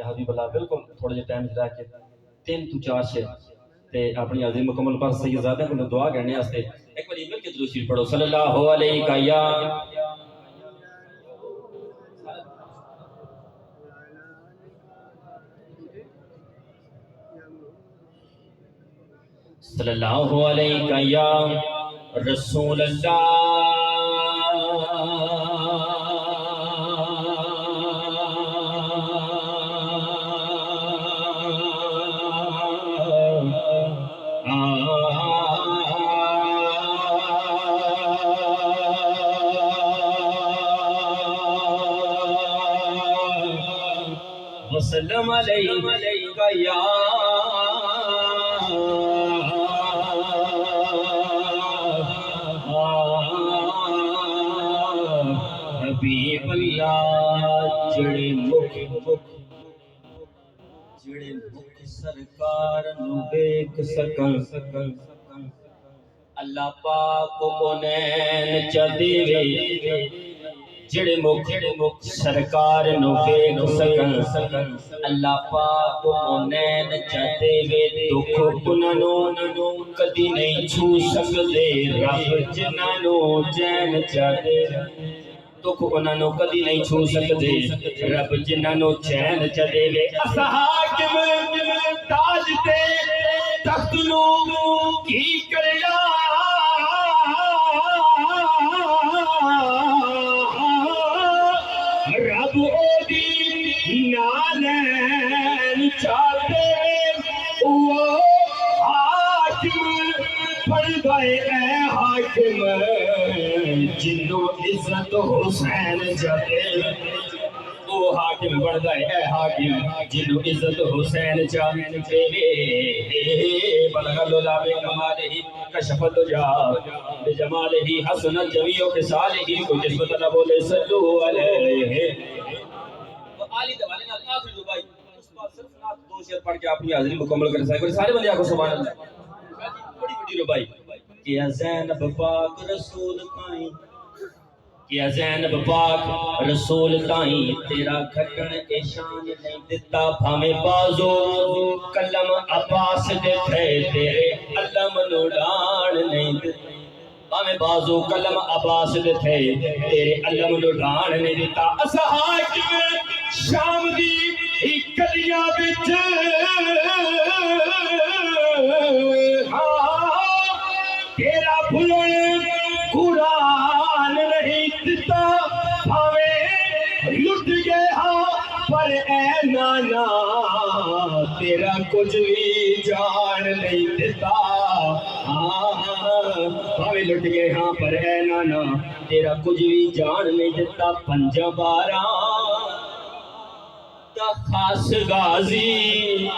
حبیب اللہ بالکل تھوڑے جے ٹائم رہ کے 3 تو 4 شعر تے اپنی عظیم مکمل پر سیدزادہ کو دعا کرنے واسطے ایک بار مل کے درود شریف پڑھو صلی اللہ علیہ یا صلی اللہ علیہ یا رسول اللہ وسلم علیہ یا حبیب اللہ جڑے مکھ سرکار نو دیکھ سکن اللہ پاک کو نین چا دیوے جڑے مکھ سرکار نو دیکھ سکن اللہ پاک کو نین چا دیوے دکھ انہوں کدی نہیں چھو سکدے رب جنہاں نو چین چا دیوے دکھ انہوں کدی نہیں چھو سکدے رب جنہوں چین چا دیوے اسا حاکم تاج تے تخت نو کی کریا رب او دی نالین چاہتے وہ حاکم پڑھ گئے اے حاکم جنو عزت حسین جاتے وہ حاکم بڑھ گئے اے حاکم جنو عزت حسین جاتے بلغ اللہ بکمالہ کشف الدجا بجمالہ حسن جمیع خصالہ کو جسمت اللہ بولے صلو علیہ آلی دوانے نا آخری دبائی اس بات صرف نات 2 شعر پڑھ کے اپنی حاضری مکمل کرنے سائے سارے بندے آکھو سبحان اللہ بڑی بڑی ربائی کیا زینب پاک رسول تائیں کیا زینب پاک رسول تائیں تیرا کھٹن ایشان نہیں دیتا بھامے بازو کلم عباس دے تھے تیرے علم نوڑان نہیں دیتا بھامے بازو کلم عباس دے تھے تیرے علم نوڑان نہیں دیتا اسا حاکم شام دی ایک کلیاں بچ تیرا بھلن قرآن نہیں دیتا بھاوے لٹ گیا پر اے نانا تیرا کچھ بھی جان نہیں دیتا بھاوے لٹ گیا پر اے نانا تیرا کچھ بھی جان نہیں دیتا 5 12 تا خاص غازی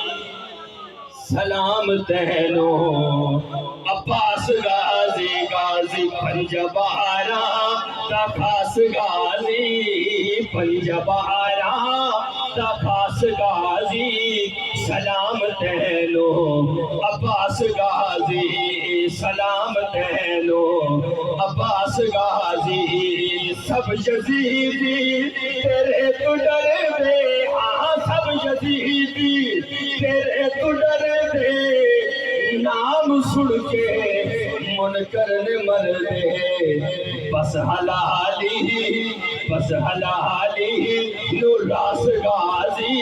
سلام تہنو عباس غازی 5 12 تا خاص غازی 5 12 تا خاص غازی سلام تہنو عباس غازی سلام تہنو عباس غازی سب یزیدی تیرے تو ڈر دے سب یزیدی تیرے تو ڈر دے نام سن کے منکر نے مر دے بس حلالی نو راس غازی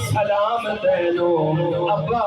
سلام تینو ابا